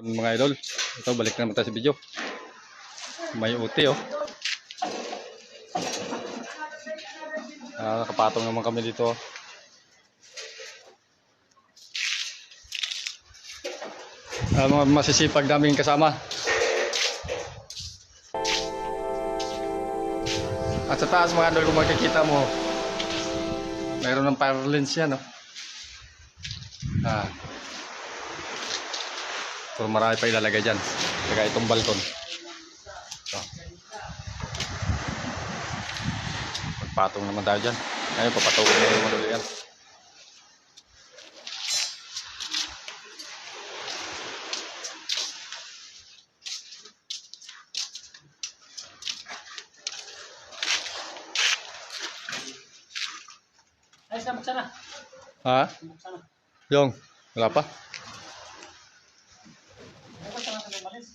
Mga idol, ito balik na naman tayo sa video. May uti oh. Nakapatong naman kami dito. Mga masisipag naming kasama. At sa taas mga idol, kung makikita mo, mayroon ng fire lens yan oh. So marami pa ilalagay dyan. Kaya itong balkon. So, magpatong naman tayo dyan. Ngayon papatawin na naman ulit yan. Ay, saan sana? Ha? Yung, wala pa. Ay, saan ka lumalis?